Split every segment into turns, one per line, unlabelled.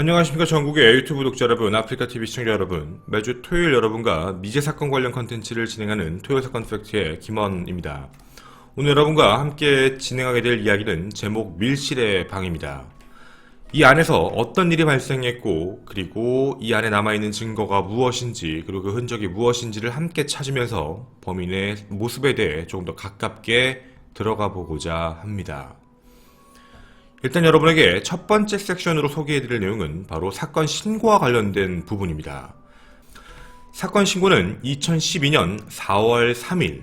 안녕하십니까. 전국의 유튜브 독자 여러분, 아프리카TV 시청자 여러분, 매주 토요일 여러분과 미제 사건 관련 컨텐츠를 진행하는 토요사건 팩트의 김원입니다. 오늘 여러분과 함께 진행하게 될 이야기는 제목 밀실의 방입니다. 이 안에서 어떤 일이 발생했고, 그리고 이 안에 남아있는 증거가 무엇인지, 그리고 그 흔적이 무엇인지를 함께 찾으면서 범인의 모습에 대해 조금 더 가깝게 들어가 보고자 합니다. 일단 여러분에게 첫 번째 섹션으로 소개해드릴 내용은 바로 사건 신고와 관련된 부분입니다. 사건 신고는 2012년 4월 3일,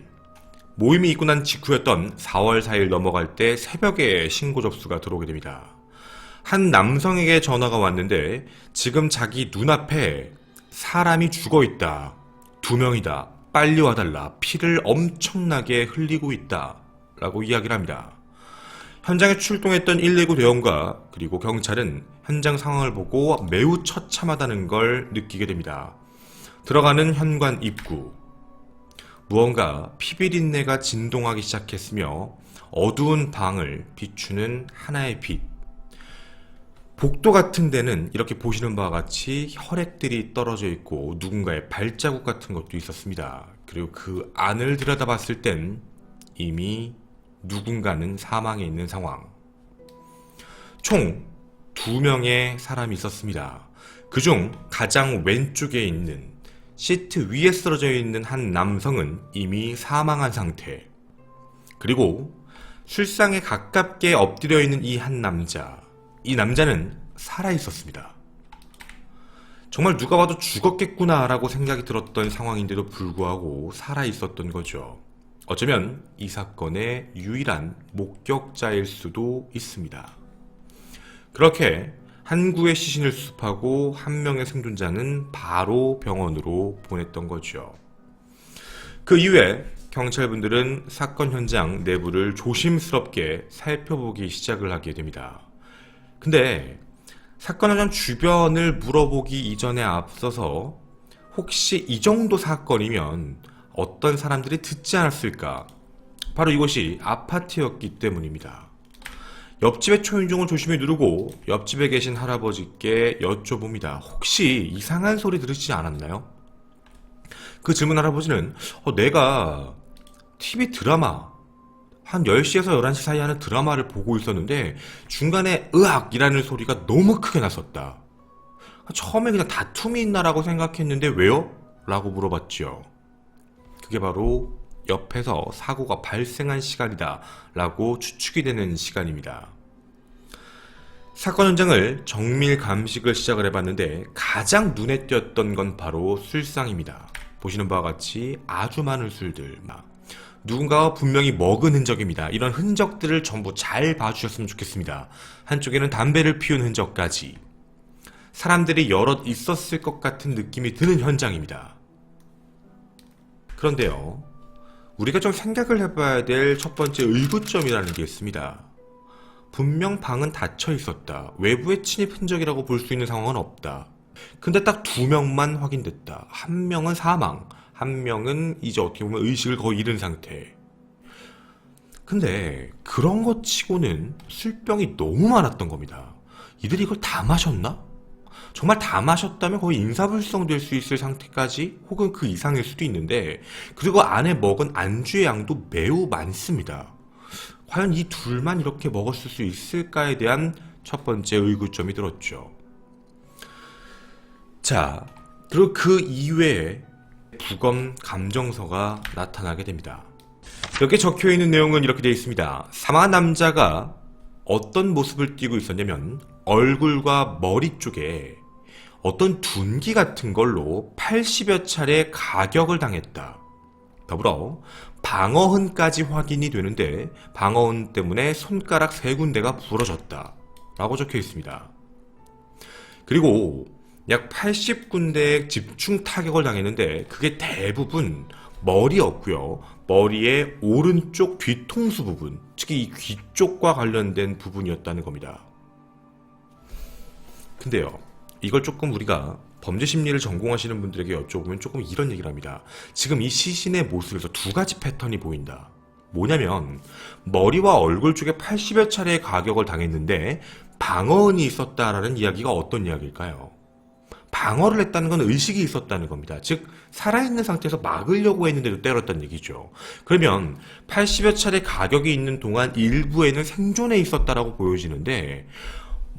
모임이 있고 난 직후였던 4월 4일 넘어갈 때 새벽에 신고 접수가 들어오게 됩니다. 한 남성에게 전화가 왔는데 지금 자기 눈앞에 사람이 죽어있다, 2명이다, 빨리 와달라, 피를 엄청나게 흘리고 있다 라고 이야기를 합니다. 현장에 출동했던 119 대원과 그리고 경찰은 현장 상황을 보고 매우 처참하다는 걸 느끼게 됩니다. 들어가는 현관 입구, 무언가 피비린내가 진동하기 시작했으며 어두운 방을 비추는 하나의 빛, 복도 같은 데는 이렇게 보시는 바와 같이 혈액들이 떨어져 있고 누군가의 발자국 같은 것도 있었습니다. 그리고 그 안을 들여다봤을 땐 이미 누군가는 사망해 있는 상황. 총 2명의 사람이 있었습니다. 그중 가장 왼쪽에 있는 시트 위에 쓰러져 있는 한 남성은 이미 사망한 상태. 그리고 술상에 가깝게 엎드려 있는 이 한 남자. 이 남자는 살아 있었습니다. 정말 누가 봐도 죽었겠구나 라고 생각이 들었던 상황인데도 불구하고 살아 있었던 거죠. 어쩌면 이 사건의 유일한 목격자일 수도 있습니다. 그렇게 한 구의 시신을 수습하고 한 명의 생존자는 바로 병원으로 보냈던 거죠. 그 이후에 경찰분들은 사건 현장 내부를 조심스럽게 살펴보기 시작을 하게 됩니다. 근데 사건 현장 주변을 물어보기 이전에 앞서서 혹시 이 정도 사건이면 어떤 사람들이 듣지 않았을까? 바로 이곳이 아파트였기 때문입니다. 옆집의 초인종을 조심히 누르고 옆집에 계신 할아버지께 여쭤봅니다. 혹시 이상한 소리 들으시지 않았나요? 그 질문 할아버지는 내가 TV 드라마 한 10시에서 11시 사이 하는 드라마를 보고 있었는데 중간에 으악이라는 소리가 너무 크게 났었다. 처음에 그냥 다툼이 있나라고 생각했는데 왜요? 라고 물어봤죠. 그게 바로 옆에서 사고가 발생한 시간이다 라고 추측이 되는 시간입니다. 사건 현장을 정밀 감식을 시작을 해봤는데 가장 눈에 띄었던 건 바로 술상입니다. 보시는 바와 같이 아주 많은 술들, 누군가가 분명히 먹은 흔적입니다. 이런 흔적들을 전부 잘 봐주셨으면 좋겠습니다. 한쪽에는 담배를 피운 흔적까지 사람들이 여럿 있었을 것 같은 느낌이 드는 현장입니다. 그런데요, 우리가 좀 생각을 해봐야 될 첫 번째 의구점이라는 게 있습니다. 분명 방은 닫혀 있었다. 외부의 침입 흔적이라고 볼 수 있는 상황은 없다. 근데 딱 2명만 확인됐다. 한 명은 사망, 한 명은 이제 어떻게 보면 의식을 거의 잃은 상태. 근데 그런 것 치고는 술병이 너무 많았던 겁니다. 이들이 이걸 다 마셨나? 정말 다 마셨다면 거의 인사불성 될 수 있을 상태까지 혹은 그 이상일 수도 있는데, 그리고 안에 먹은 안주의 양도 매우 많습니다. 과연 이 둘만 이렇게 먹었을 수 있을까에 대한 첫 번째 의구점이 들었죠. 자, 그리고 그 이외에 부검 감정서가 나타나게 됩니다. 여기에 적혀있는 내용은 이렇게 되어 있습니다. 사망한 남자가 어떤 모습을 띠고 있었냐면 얼굴과 머리 쪽에 어떤 둔기 같은 걸로 80여 차례 가격을 당했다. 더불어 방어흔까지 확인이 되는데 방어흔 때문에 손가락 3군데가 부러졌다 라고 적혀 있습니다. 그리고 약 80군데의 집중 타격을 당했는데 그게 대부분 머리였고요. 머리의 오른쪽 뒤통수 부분, 특히 이 귀 쪽과 관련된 부분이었다는 겁니다. 근데요, 이걸 조금 우리가 범죄심리를 전공하시는 분들에게 여쭤보면 조금 이런 얘기를 합니다. 지금 이 시신의 모습에서 2가지 패턴이 보인다. 뭐냐면 머리와 얼굴 쪽에 80여 차례의 가격을 당했는데 방어은이 있었다라는 이야기가 어떤 이야기일까요? 방어를 했다는 건 의식이 있었다는 겁니다. 즉 살아있는 상태에서 막으려고 했는데도 때렸다는 얘기죠. 그러면 80여 차례 가격이 있는 동안 일부에는 생존해 있었다라고 보여지는데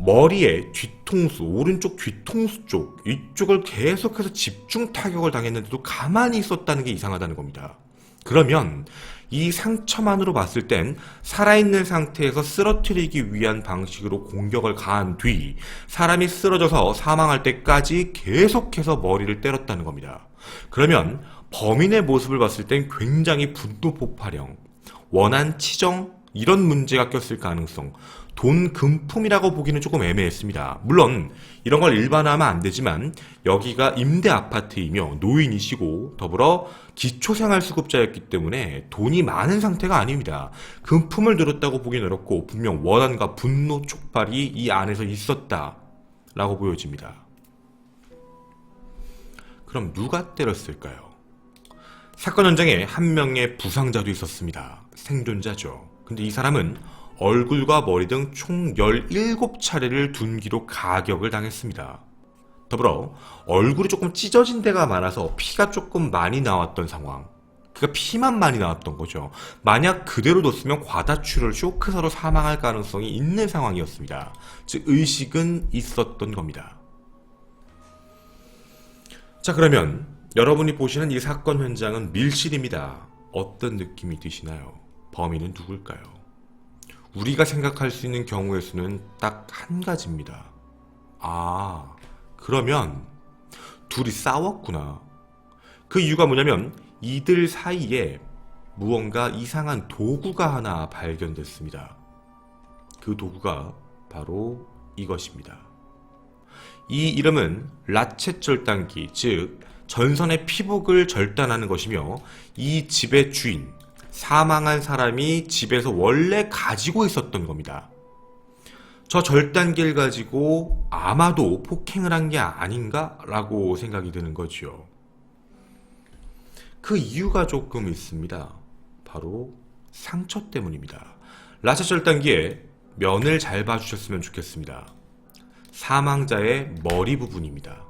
머리에 뒤통수, 오른쪽 뒤통수 쪽 이쪽을 계속해서 집중 타격을 당했는데도 가만히 있었다는 게 이상하다는 겁니다. 그러면 이 상처만으로 봤을 땐 살아있는 상태에서 쓰러뜨리기 위한 방식으로 공격을 가한 뒤 사람이 쓰러져서 사망할 때까지 계속해서 머리를 때렸다는 겁니다. 그러면 범인의 모습을 봤을 땐 굉장히 분노 폭발형, 원한 치정 이런 문제가 꼈을 가능성, 돈 금품이라고 보기는 조금 애매했습니다. 물론 이런 걸 일반화하면 안 되지만 여기가 임대 아파트이며 노인이시고 더불어 기초생활수급자였기 때문에 돈이 많은 상태가 아닙니다. 금품을 들었다고 보기는 어렵고 분명 원한과 분노 촉발이 이 안에서 있었다라고 보여집니다. 그럼 누가 때렸을까요? 사건 현장에 한 명의 부상자도 있었습니다. 생존자죠. 근데 이 사람은 얼굴과 머리 등 총 17차례를 둔기로 가격을 당했습니다. 더불어 얼굴이 조금 찢어진 데가 많아서 피가 조금 많이 나왔던 상황. 그러니까 피만 많이 나왔던 거죠. 만약 그대로 뒀으면 과다출혈, 쇼크사로 사망할 가능성이 있는 상황이었습니다. 즉 의식은 있었던 겁니다. 자, 그러면 여러분이 보시는 이 사건 현장은 밀실입니다. 어떤 느낌이 드시나요? 범인은 누굴까요? 우리가 생각할 수 있는 경우의 수는 딱 한 가지입니다. 아, 그러면 둘이 싸웠구나. 그 이유가 뭐냐면 이들 사이에 무언가 이상한 도구가 하나 발견됐습니다. 그 도구가 바로 이것입니다. 이 이름은 라쳇 절단기, 즉 전선의 피복을 절단하는 것이며 이 집의 주인, 사망한 사람이 집에서 원래 가지고 있었던 겁니다. 저 절단기를 가지고 아마도 폭행을 한 게 아닌가? 라고 생각이 드는 거죠. 그 이유가 조금 있습니다. 바로 상처 때문입니다. 라쳇 절단기에 면을 잘 봐주셨으면 좋겠습니다. 사망자의 머리 부분입니다.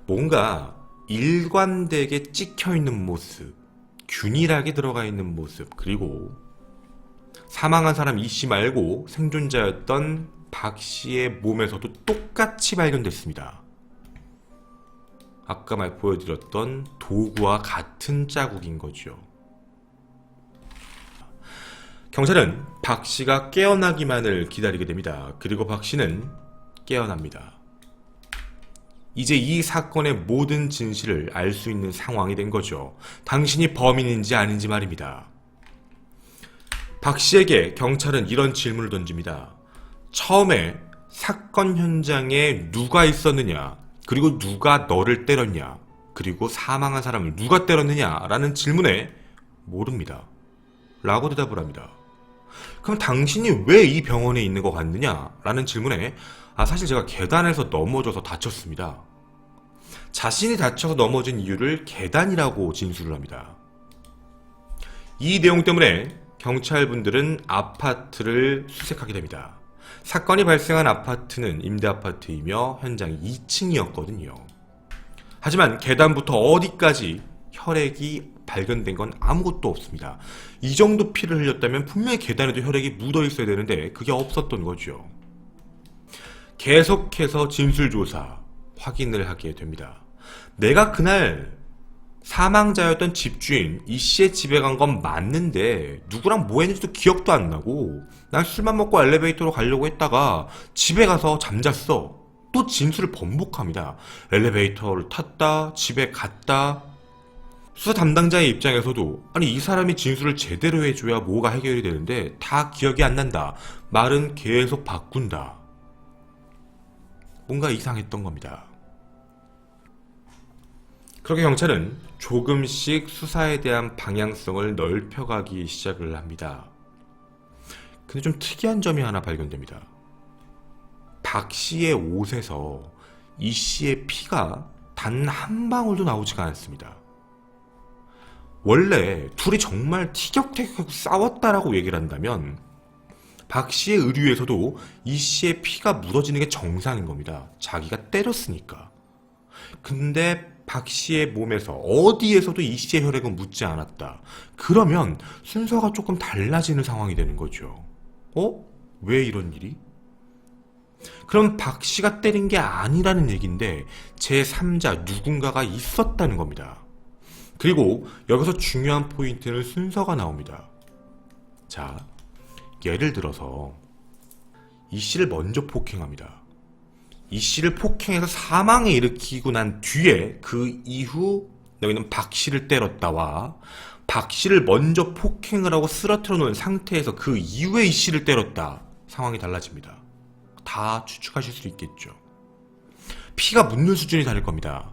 뭔가 일관되게 찍혀있는 모습, 균일하게 들어가 있는 모습, 그리고 사망한 사람 이씨 말고 생존자였던 박씨의 몸에서도 똑같이 발견됐습니다. 아까 말 보여드렸던 도구와 같은 자국인 거죠. 경찰은 박씨가 깨어나기만을 기다리게 됩니다. 그리고 박씨는 깨어납니다. 이제 이 사건의 모든 진실을 알 수 있는 상황이 된 거죠. 당신이 범인인지 아닌지 말입니다. 박 씨에게 경찰은 이런 질문을 던집니다. 처음에 사건 현장에 누가 있었느냐, 그리고 누가 너를 때렸냐, 그리고 사망한 사람을 누가 때렸느냐 라는 질문에 모릅니다 라고 대답을 합니다. 그럼 당신이 왜 이 병원에 있는 것 같느냐 라는 질문에 사실 제가 계단에서 넘어져서 다쳤습니다. 자신이 다쳐서 넘어진 이유를 계단이라고 진술을 합니다. 이 내용 때문에 경찰분들은 아파트를 수색하게 됩니다. 사건이 발생한 아파트는 임대아파트이며 현장이 2층이었거든요. 하지만 계단부터 어디까지 혈액이 발견된 건 아무것도 없습니다. 이 정도 피를 흘렸다면 분명히 계단에도 혈액이 묻어 있어야 되는데 그게 없었던 거죠. 계속해서 진술조사, 확인을 하게 됩니다. 내가 그날 사망자였던 집주인 이 씨의 집에 간 건 맞는데 누구랑 뭐 했는지도 기억도 안 나고 난 술만 먹고 엘리베이터로 가려고 했다가 집에 가서 잠잤어. 또 진술을 번복합니다. 엘리베이터를 탔다, 집에 갔다. 수사 담당자의 입장에서도 아니 이 사람이 진술을 제대로 해줘야 뭐가 해결이 되는데 다 기억이 안 난다. 말은 계속 바꾼다. 뭔가 이상했던 겁니다. 그렇게 경찰은 조금씩 수사에 대한 방향성을 넓혀가기 시작을 합니다. 근데 좀 특이한 점이 하나 발견됩니다. 박 씨의 옷에서 이 씨의 피가 단 한 방울도 나오지가 않습니다. 원래 둘이 정말 티격태격 싸웠다라고 얘기를 한다면 박 씨의 의류에서도 이 씨의 피가 묻어지는 게 정상인 겁니다. 자기가 때렸으니까. 근데 박 씨의 몸에서 어디에서도 이 씨의 혈액은 묻지 않았다. 그러면 순서가 조금 달라지는 상황이 되는 거죠. 왜 이런 일이? 그럼 박 씨가 때린 게 아니라는 얘기인데 제3자 누군가가 있었다는 겁니다. 그리고 여기서 중요한 포인트는 순서가 나옵니다. 자, 예를 들어서 이 씨를 먼저 폭행합니다. 이 씨를 폭행해서 사망에 일으키고 난 뒤에 그 이후 여기는 박 씨를 때렸다와 박 씨를 먼저 폭행을 하고 쓰러뜨려 놓은 상태에서 그 이후에 이 씨를 때렸다. 상황이 달라집니다. 다 추측하실 수 있겠죠. 피가 묻는 수준이 다를 겁니다.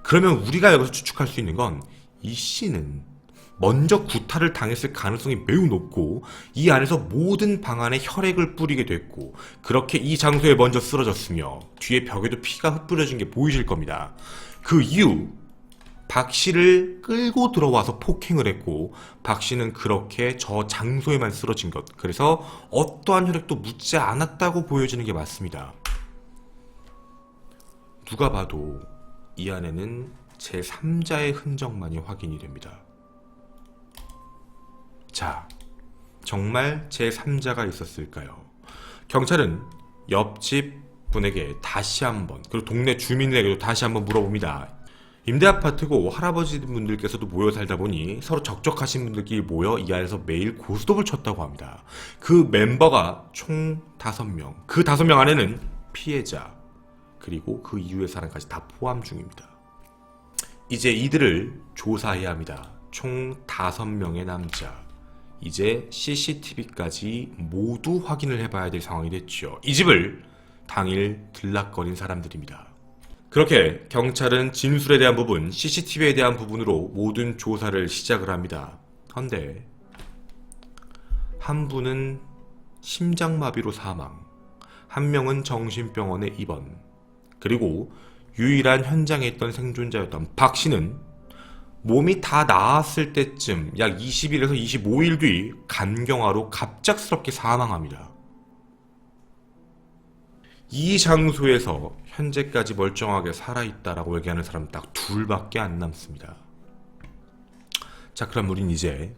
그러면 우리가 여기서 추측할 수 있는 건 이 씨는 먼저 구타를 당했을 가능성이 매우 높고 이 안에서 모든 방안에 혈액을 뿌리게 됐고 그렇게 이 장소에 먼저 쓰러졌으며 뒤에 벽에도 피가 흩뿌려진 게 보이실 겁니다. 그 이후 박 씨를 끌고 들어와서 폭행을 했고 박 씨는 그렇게 저 장소에만 쓰러진 것, 그래서 어떠한 혈액도 묻지 않았다고 보여지는 게 맞습니다. 누가 봐도 이 안에는 제3자의 흔적만이 확인이 됩니다. 자, 정말 제3자가 있었을까요? 경찰은 옆집 분에게 다시 한번, 그리고 동네 주민에게도 다시 한번 물어봅니다. 임대아파트고 할아버지분들께서도 모여 살다 보니 서로 적적하신 분들끼리 모여 이 안에서 매일 고스톱을 쳤다고 합니다. 그 멤버가 총 5명. 그 5명 안에는 피해자, 그리고 그 이후의 사람까지 다 포함 중입니다. 이제 이들을 조사해야 합니다. 총 5명의 남자. 이제 CCTV까지 모두 확인을 해봐야 될 상황이 됐죠. 이 집을 당일 들락거린 사람들입니다. 그렇게 경찰은 진술에 대한 부분, CCTV에 대한 부분으로 모든 조사를 시작을 합니다. 그런데 한 분은 심장마비로 사망, 한 명은 정신병원에 입원, 그리고 유일한 현장에 있던 생존자였던 박 씨는 몸이 다 나았을 때쯤 약 20일에서 25일 뒤 간경화로 갑작스럽게 사망합니다. 이 장소에서 현재까지 멀쩡하게 살아있다라고 얘기하는 사람 딱 둘밖에 안 남습니다. 자, 그럼 우린 이제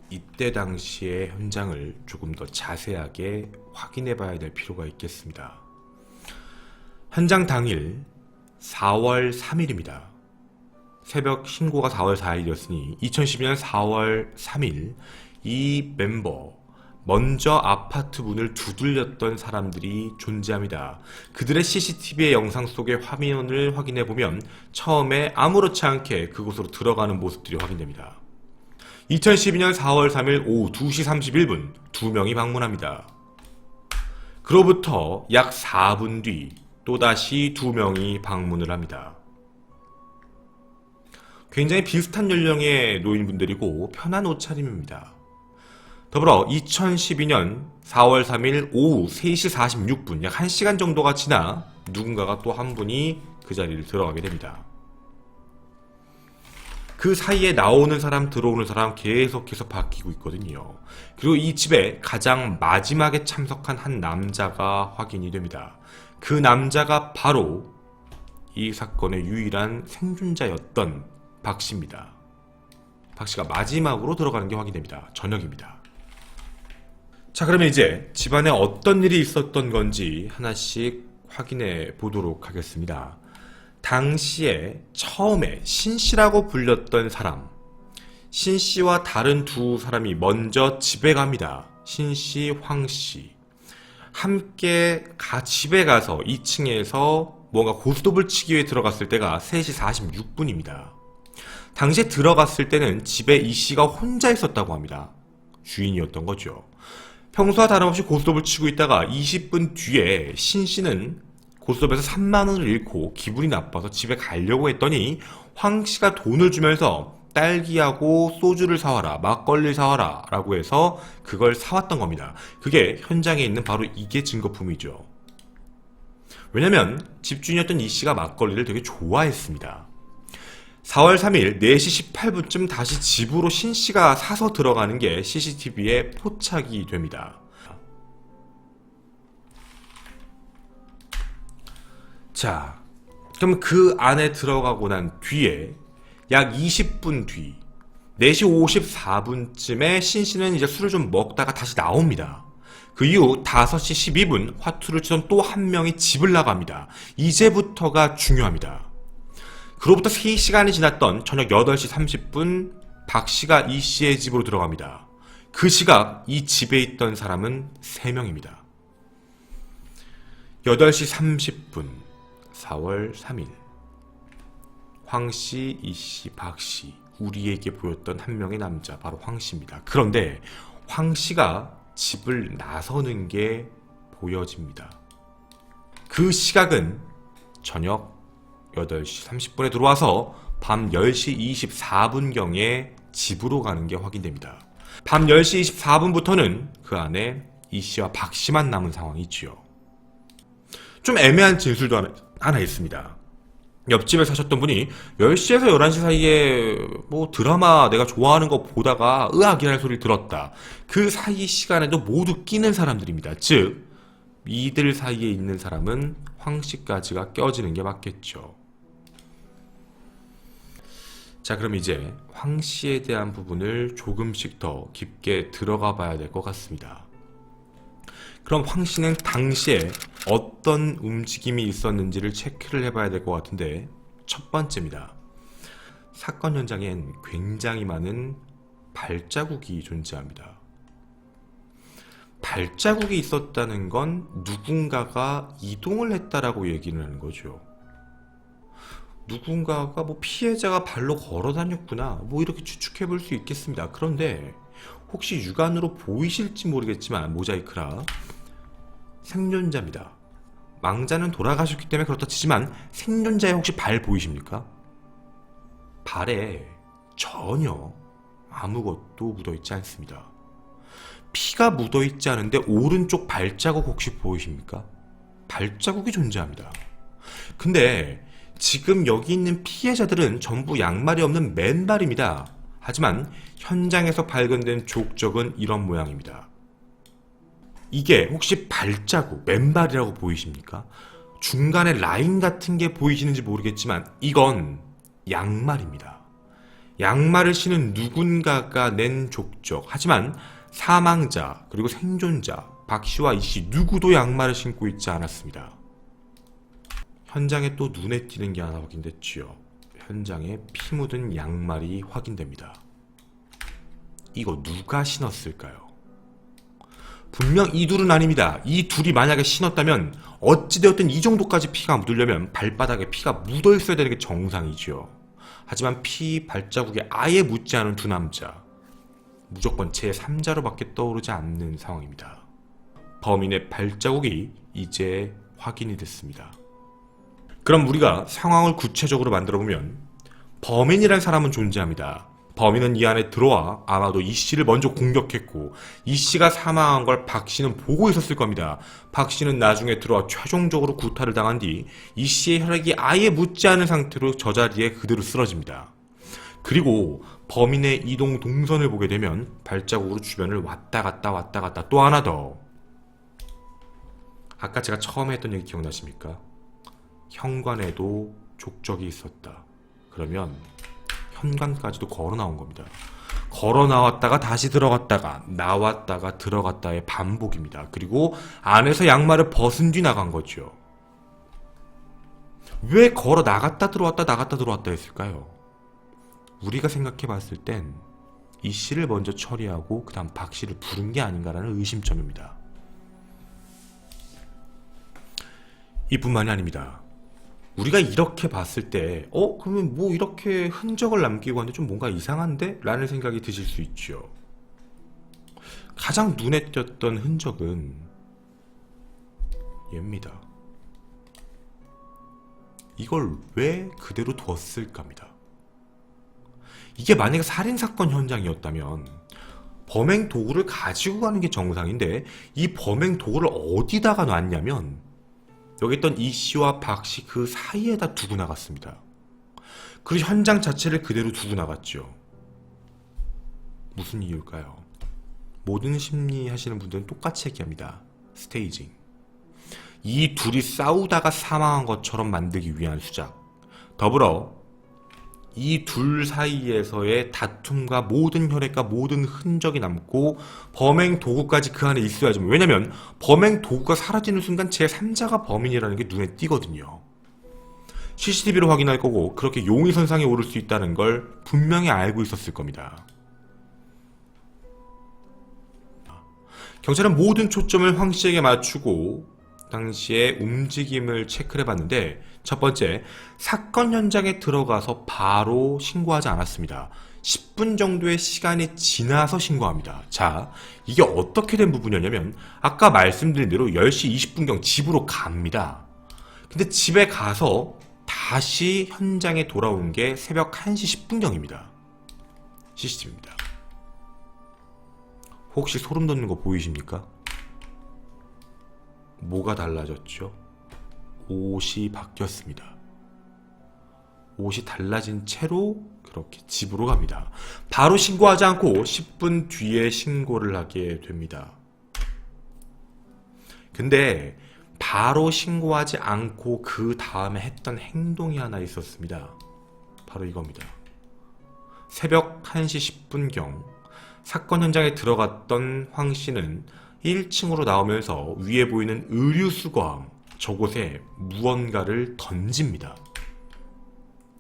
이때 당시의 현장을 조금 더 자세하게 확인해 봐야 될 필요가 있겠습니다. 현장 당일 4월 3일입니다. 새벽 신고가 4월 4일이었으니 2012년 4월 3일 이 멤버 먼저 아파트 문을 두들렸던 사람들이 존재합니다. 그들의 CCTV의 영상 속의 화면을 확인해보면 처음에 아무렇지 않게 그곳으로 들어가는 모습들이 확인됩니다. 2012년 4월 3일 오후 2시 31분 2명이 방문합니다. 그로부터 약 4분 뒤 또다시 2명이 방문을 합니다. 굉장히 비슷한 연령의 노인분들이고 편한 옷차림입니다. 더불어 2012년 4월 3일 오후 3시 46분 약 1시간 정도가 지나 누군가가 또 한 분이 그 자리를 들어가게 됩니다. 그 사이에 나오는 사람 들어오는 사람 계속해서 바뀌고 있거든요. 그리고 이 집에 가장 마지막에 참석한 한 남자가 확인이 됩니다. 그 남자가 바로 이 사건의 유일한 생존자였던 박 씨입니다. 박 씨가 마지막으로 들어가는 게 확인됩니다. 저녁입니다. 자, 그러면 이제 집안에 어떤 일이 있었던 건지 하나씩 확인해 보도록 하겠습니다. 당시에 처음에 신씨라고 불렸던 사람, 신씨와 다른 두 사람이 먼저 집에 갑니다. 신씨, 황씨. 함께 집에 가서 2층에서 뭔가 고스톱을 치기 위해 들어갔을 때가 3시 46분입니다. 당시에 들어갔을 때는 집에 이 씨가 혼자 있었다고 합니다. 주인이었던 거죠. 평소와 다름없이 고스톱을 치고 있다가 20분 뒤에 신 씨는 고스톱에서 3만 원을 잃고 기분이 나빠서 집에 가려고 했더니 황 씨가 돈을 주면서 딸기하고 소주를 사와라, 막걸리를 사와라 라고 해서 그걸 사왔던 겁니다. 그게 현장에 있는 바로 이게 증거품이죠. 왜냐면 집주인이었던 이 씨가 막걸리를 되게 좋아했습니다. 4월 3일 4시 18분쯤 다시 집으로 신 씨가 사서 들어가는 게 CCTV에 포착이 됩니다. 자, 그럼 그 안에 들어가고 난 뒤에 약 20분 뒤 4시 54분쯤에 신 씨는 이제 술을 좀 먹다가 다시 나옵니다. 그 이후 5시 12분 화투를 치던 또 한 명이 집을 나갑니다. 이제부터가 중요합니다. 그로부터 3시간이 지났던 저녁 8시 30분 박 씨가 이 씨의 집으로 들어갑니다. 그 시각 이 집에 있던 사람은 3명입니다. 8시 30분 4월 3일 황 씨, 이 씨, 박 씨, 우리에게 보였던 한 명의 남자 바로 황 씨입니다. 그런데 황 씨가 집을 나서는 게 보여집니다. 그 시각은 저녁 8시 30분에 들어와서 밤 10시 24분경에 집으로 가는 게 확인됩니다. 밤 10시 24분부터는 그 안에 이 씨와 박 씨만 남은 상황이지요. 좀 애매한 진술도 하나 있습니다. 옆집에 사셨던 분이 10시에서 11시 사이에 뭐 드라마 내가 좋아하는 거 보다가 으악이라는 소리 들었다. 그 사이 시간에도 모두 끼는 사람들입니다. 즉 이들 사이에 있는 사람은 황 씨까지가 껴지는 게 맞겠죠. 자, 그럼 이제 황 씨에 대한 부분을 조금씩 더 깊게 들어가 봐야 될 것 같습니다. 그럼 황 씨는 당시에 어떤 움직임이 있었는지를 체크를 해봐야 될 것 같은데, 첫 번째입니다. 사건 현장엔 굉장히 많은 발자국이 존재합니다. 발자국이 있었다는 건 누군가가 이동을 했다라고 얘기를 하는 거죠. 누군가가 피해자가 발로 걸어 다녔구나 이렇게 추측해 볼 수 있겠습니다. 그런데 혹시 육안으로 보이실지 모르겠지만 모자이크라 생존자입니다. 망자는 돌아가셨기 때문에 그렇다 치지만 생존자의 혹시 발 보이십니까? 발에 전혀 아무것도 묻어있지 않습니다. 피가 묻어있지 않은데 오른쪽 발자국 혹시 보이십니까? 발자국이 존재합니다. 근데 지금 여기 있는 피해자들은 전부 양말이 없는 맨발입니다. 하지만 현장에서 발견된 족적은 이런 모양입니다. 이게 혹시 발자국, 맨발이라고 보이십니까? 중간에 라인 같은 게 보이시는지 모르겠지만 이건 양말입니다. 양말을 신은 누군가가 낸 족적. 하지만 사망자 그리고 생존자 박 씨와 이 씨 누구도 양말을 신고 있지 않았습니다. 현장에 또 눈에 띄는 게 하나 확인됐지요. 현장에 피 묻은 양말이 확인됩니다. 이거 누가 신었을까요? 분명 이 둘은 아닙니다. 이 둘이 만약에 신었다면 어찌되었든 이 정도까지 피가 묻으려면 발바닥에 피가 묻어 있어야 되는 게 정상이지요. 하지만 피 발자국에 아예 묻지 않은 두 남자, 무조건 제3자로밖에 떠오르지 않는 상황입니다. 범인의 발자국이 이제 확인이 됐습니다. 그럼 우리가 상황을 구체적으로 만들어보면 범인이란 사람은 존재합니다. 범인은 이 안에 들어와 아마도 이 씨를 먼저 공격했고 이 씨가 사망한 걸 박 씨는 보고 있었을 겁니다. 박 씨는 나중에 들어와 최종적으로 구타를 당한 뒤 이 씨의 혈액이 아예 묻지 않은 상태로 저 자리에 그대로 쓰러집니다. 그리고 범인의 이동 동선을 보게 되면 발자국으로 주변을 왔다 갔다 또 하나 더. 아까 제가 처음에 했던 얘기 기억나십니까? 현관에도 족적이 있었다. 그러면 현관까지도 걸어 나온 겁니다. 걸어 나왔다가 다시 들어갔다가 나왔다가 들어갔다의 반복입니다. 그리고 안에서 양말을 벗은 뒤 나간 거죠. 왜 걸어 나갔다 들어왔다 했을까요? 우리가 생각해 봤을 땐 이 씨를 먼저 처리하고 그 다음 박 씨를 부른 게 아닌가라는 의심점입니다. 이뿐만이 아닙니다. 우리가 이렇게 봤을 때 그러면 이렇게 흔적을 남기고 하는데 좀 뭔가 이상한데? 라는 생각이 드실 수 있죠. 가장 눈에 띄었던 흔적은 얘입니다. 이걸 왜 그대로 두었을까입니다. 이게 만약에 살인사건 현장이었다면 범행 도구를 가지고 가는 게 정상인데 이 범행 도구를 어디다가 놨냐면 여기 있던 이 씨와 박 씨 그 사이에다 두고 나갔습니다. 그리고 현장 자체를 그대로 두고 나갔죠. 무슨 이유일까요? 모든 심리 하시는 분들은 똑같이 얘기합니다. 스테이징. 이 둘이 싸우다가 사망한 것처럼 만들기 위한 수작. 더불어 이 둘 사이에서의 다툼과 모든 혈액과 모든 흔적이 남고 범행 도구까지 그 안에 있어야죠. 왜냐면 범행 도구가 사라지는 순간 제3자가 범인이라는 게 눈에 띄거든요. CCTV로 확인할 거고 그렇게 용의선상에 오를 수 있다는 걸 분명히 알고 있었을 겁니다. 경찰은 모든 초점을 황 씨에게 맞추고 당시의 움직임을 체크를 해봤는데, 첫 번째, 사건 현장에 들어가서 바로 신고하지 않았습니다. 10분 정도의 시간이 지나서 신고합니다. 자, 이게 어떻게 된 부분이었냐면 아까 말씀드린 대로 10시 20분경 집으로 갑니다. 근데 집에 가서 다시 현장에 돌아온 게 새벽 1시 10분경입니다. CCTV입니다. 혹시 소름 돋는 거 보이십니까? 뭐가 달라졌죠? 옷이 바뀌었습니다. 옷이 달라진 채로 그렇게 집으로 갑니다. 바로 신고하지 않고 10분 뒤에 신고를 하게 됩니다. 근데 바로 신고하지 않고 그 다음에 했던 행동이 하나 있었습니다. 바로 이겁니다. 새벽 1시 10분경 사건 현장에 들어갔던 황 씨는 1층으로 나오면서 위에 보이는 의류 수거함, 저곳에 무언가를 던집니다.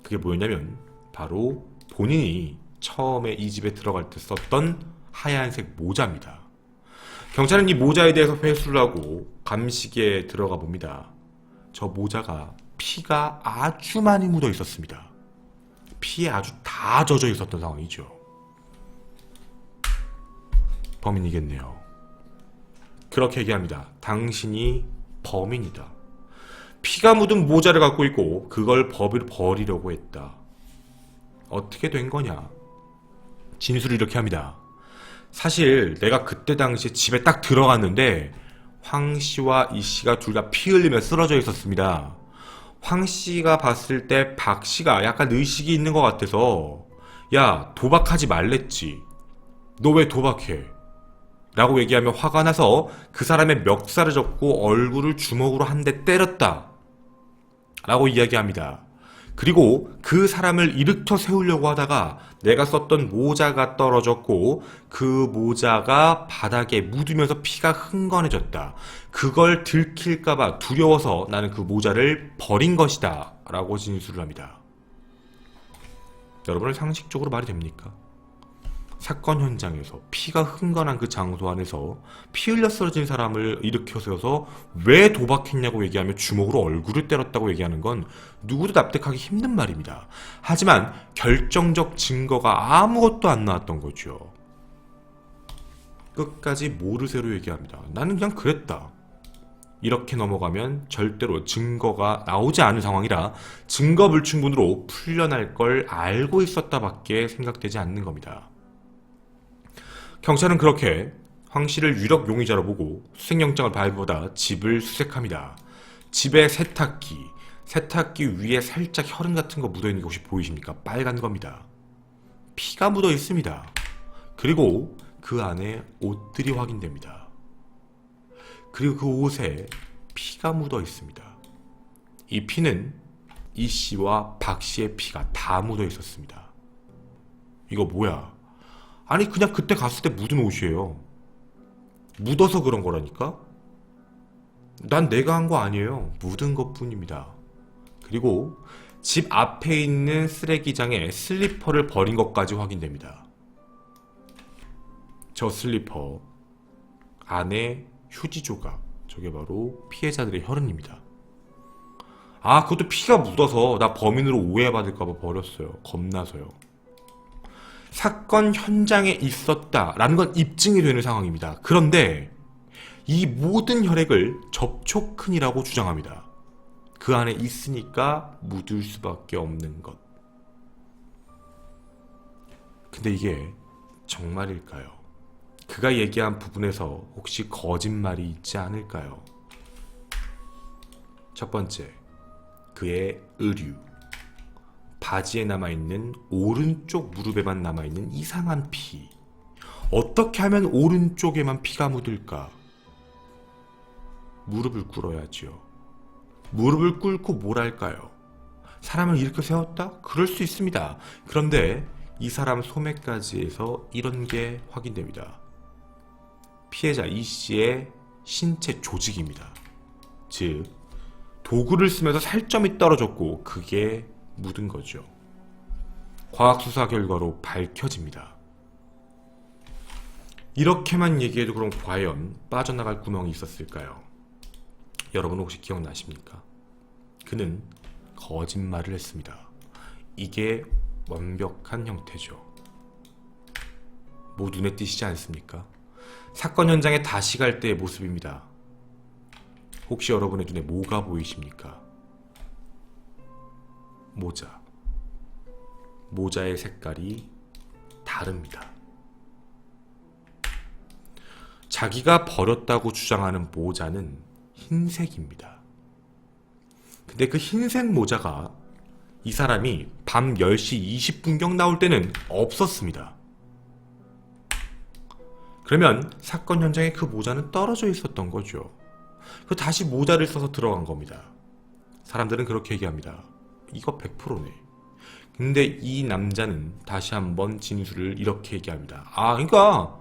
그게 뭐였냐면 바로 본인이 처음에 이 집에 들어갈 때 썼던 하얀색 모자입니다. 경찰은 이 모자에 대해서 회수를 하고 감식에 들어가 봅니다. 저 모자가 피가 아주 많이 묻어 있었습니다. 피에 아주 다 젖어 있었던 상황이죠. 범인이겠네요. 그렇게 얘기합니다. 당신이 범인이다. 피가 묻은 모자를 갖고 있고 그걸 버리려고 했다. 어떻게 된 거냐? 진술을 이렇게 합니다. 사실 내가 그때 당시에 집에 딱 들어갔는데 황 씨와 이 씨가 둘 다 피 흘리며 쓰러져 있었습니다. 황 씨가 봤을 때 박 씨가 약간 의식이 있는 것 같아서 야, 도박하지 말랬지. 너 왜 도박해? 라고 얘기하며 화가 나서 그 사람의 멱살을 잡고 얼굴을 주먹으로 한 대 때렸다 라고 이야기합니다. 그리고 그 사람을 일으켜 세우려고 하다가 내가 썼던 모자가 떨어졌고 그 모자가 바닥에 묻으면서 피가 흥건해졌다. 그걸 들킬까봐 두려워서 나는 그 모자를 버린 것이다 라고 진술을 합니다. 여러분은 상식적으로 말이 됩니까? 사건 현장에서 피가 흥건한 그 장소 안에서 피 흘려 쓰러진 사람을 일으켜 세워서 왜 도박했냐고 얘기하며 주먹으로 얼굴을 때렸다고 얘기하는 건 누구도 납득하기 힘든 말입니다. 하지만 결정적 증거가 아무것도 안 나왔던 거죠. 끝까지 모르쇠로 얘기합니다. 나는 그냥 그랬다. 이렇게 넘어가면 절대로 증거가 나오지 않은 상황이라 증거 불충분으로 풀려날 걸 알고 있었다 밖에 생각되지 않는 겁니다. 경찰은 그렇게 황 씨를 유력 용의자로 보고 수색영장을 발부하다 집을 수색합니다. 집에 세탁기 위에 살짝 혈흔 같은 거 묻어있는 게 혹시 보이십니까? 빨간 겁니다. 피가 묻어 있습니다. 그리고 그 안에 옷들이 확인됩니다. 그리고 그 옷에 피가 묻어 있습니다. 이 피는 이 씨와 박 씨의 피가 다 묻어 있었습니다. 이거 뭐야? 아니 그냥 그때 갔을 때 묻은 옷이에요. 묻어서 그런 거라니까? 난 내가 한 거 아니에요. 묻은 것 뿐입니다. 그리고 집 앞에 있는 쓰레기장에 슬리퍼를 버린 것까지 확인됩니다. 저 슬리퍼 안에 휴지 조각, 저게 바로 피해자들의 혈흔입니다. 아, 그것도 피가 묻어서 나 범인으로 오해받을까봐 버렸어요. 겁나서요. 사건 현장에 있었다라는 건 입증이 되는 상황입니다. 그런데 이 모든 혈액을 접촉근이라고 주장합니다. 그 안에 있으니까 묻을 수밖에 없는 것. 근데 이게 정말일까요? 그가 얘기한 부분에서 혹시 거짓말이 있지 않을까요? 첫 번째, 그의 의류. 바지에 남아있는 오른쪽 무릎에만 남아있는 이상한 피. 어떻게 하면 오른쪽에만 피가 묻을까? 무릎을 꿇어야지요. 무릎을 꿇고 뭘 할까요? 사람을 일으켜 세웠다? 그럴 수 있습니다. 그런데 이 사람 소매까지 해서 이런 게 확인됩니다. 피해자 E씨의 신체 조직입니다. 즉 도구를 쓰면서 살점이 떨어졌고 그게 묻은 거죠. 과학수사 결과로 밝혀집니다. 이렇게만 얘기해도 그럼 과연 빠져나갈 구멍이 있었을까요? 여러분 혹시 기억나십니까? 그는 거짓말을 했습니다. 이게 완벽한 형태죠. 뭐 눈에 띄시지 않습니까? 사건 현장에 다시 갈 때의 모습입니다. 혹시 여러분의 눈에 뭐가 보이십니까? 모자. 모자의 색깔이 다릅니다. 자기가 버렸다고 주장하는 모자는 흰색입니다. 근데 그 흰색 모자가 이 사람이 밤 10시 20분경 나올 때는 없었습니다. 그러면 사건 현장에 그 모자는 떨어져 있었던 거죠. 그 다시 모자를 써서 들어간 겁니다. 사람들은 그렇게 얘기합니다. 이거 100%네. 근데 이 남자는 다시 한번 진술을 이렇게 얘기합니다. 그러니까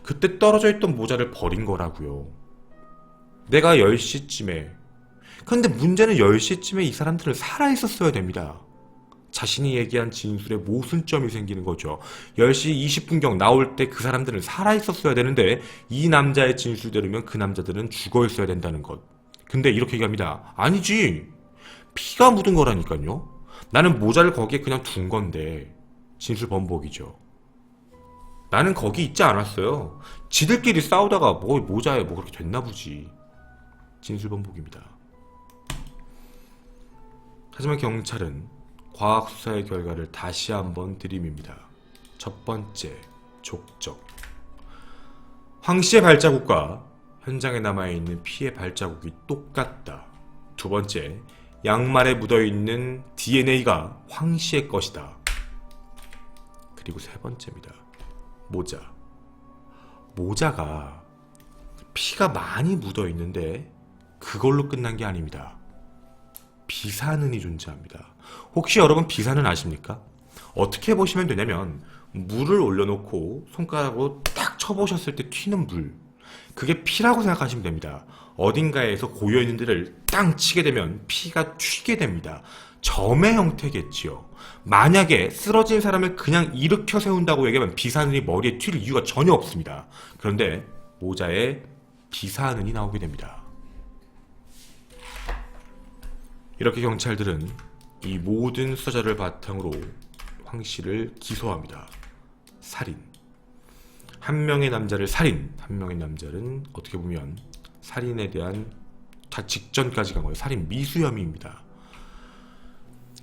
그때 떨어져 있던 모자를 버린 거라고요. 내가 10시쯤에. 근데 문제는 10시쯤에 이 사람들은 살아있었어야 됩니다. 자신이 얘기한 진술에 모순점이 생기는 거죠. 10시 20분경 나올 때 그 사람들은 살아있었어야 되는데 이 남자의 진술대로면 그 남자들은 죽어있어야 된다는 것. 근데 이렇게 얘기합니다. 아니지. 피가 묻은 거라니까요. 나는 모자를 거기에 그냥 둔 건데. 진술 번복이죠. 나는 거기 있지 않았어요. 지들끼리 싸우다가 모자에 뭐 그렇게 됐나 보지. 진술 번복입니다. 하지만 경찰은 과학수사의 결과를 다시 한번 들이밉니다. 첫 번째, 족적. 황 씨의 발자국과 현장에 남아있는 피의 발자국이 똑같다. 두 번째, 양말에 묻어있는 DNA가 황 씨의 것이다. 그리고 세 번째입니다. 모자. 모자가 피가 많이 묻어있는데 그걸로 끝난 게 아닙니다. 비사는이 존재합니다. 혹시 여러분 비사는 아십니까? 어떻게 보시면 되냐면 물을 올려놓고 손가락으로 딱 쳐보셨을 때 튀는 물, 그게 피라고 생각하시면 됩니다. 어딘가에서 고여있는 데를 땅 치게 되면 피가 튀게 됩니다. 점의 형태겠지요. 만약에 쓰러진 사람을 그냥 일으켜 세운다고 얘기하면 비사는이 머리에 튈 이유가 전혀 없습니다. 그런데 모자에 비사는이 나오게 됩니다. 이렇게 경찰들은 이 모든 수사자를 바탕으로 황 씨를 기소합니다. 살인. 한 명의 남자를 살인, 한 명의 남자는 어떻게 보면 살인에 대한 다 직전까지 간 거예요. 살인 미수 혐의입니다.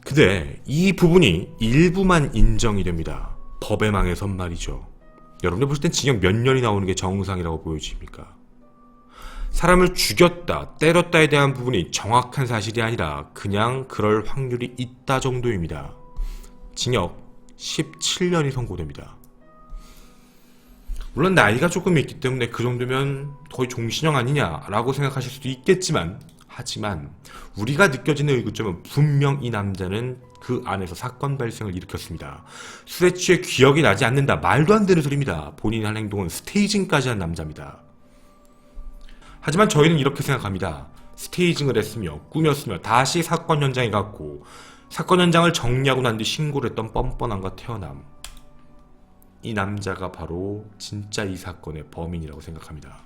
근데 이 부분이 일부만 인정이 됩니다. 법의 망에선 말이죠. 여러분들 보실 땐 징역 몇 년이 나오는 게 정상이라고 보여집니까? 사람을 죽였다, 때렸다에 대한 부분이 정확한 사실이 아니라 그냥 그럴 확률이 있다 정도입니다. 징역 17년이 선고됩니다. 물론 나이가 조금 있기 때문에 그 정도면 거의 종신형 아니냐라고 생각하실 수도 있겠지만, 하지만 우리가 느껴지는 의구점은 분명 이 남자는 그 안에서 사건 발생을 일으켰습니다. 술에 취해 기억이 나지 않는다. 말도 안 되는 소리입니다. 본인이 한 행동은 스테이징까지 한 남자입니다. 하지만 저희는 이렇게 생각합니다. 스테이징을 했으며 꾸몄으며 다시 사건 현장에 갔고 사건 현장을 정리하고 난 뒤 신고를 했던 뻔뻔함과 태어남. 이 남자가 바로 진짜 이 사건의 범인이라고 생각합니다.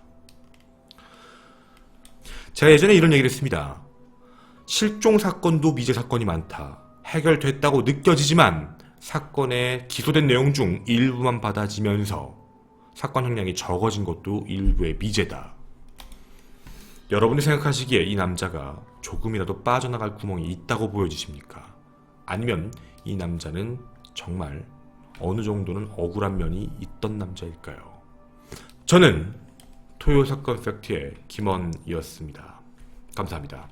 제가 예전에 이런 얘기를 했습니다. 실종 사건도 미제 사건이 많다. 해결됐다고 느껴지지만 사건에 기소된 내용 중 일부만 받아지면서 사건 형량이 적어진 것도 일부의 미제다. 여러분이 생각하시기에 이 남자가 조금이라도 빠져나갈 구멍이 있다고 보여지십니까? 아니면 이 남자는 정말 어느 정도는 억울한 면이 있던 남자일까요? 저는 토요 사건 팩트의 김원이었습니다. 감사합니다.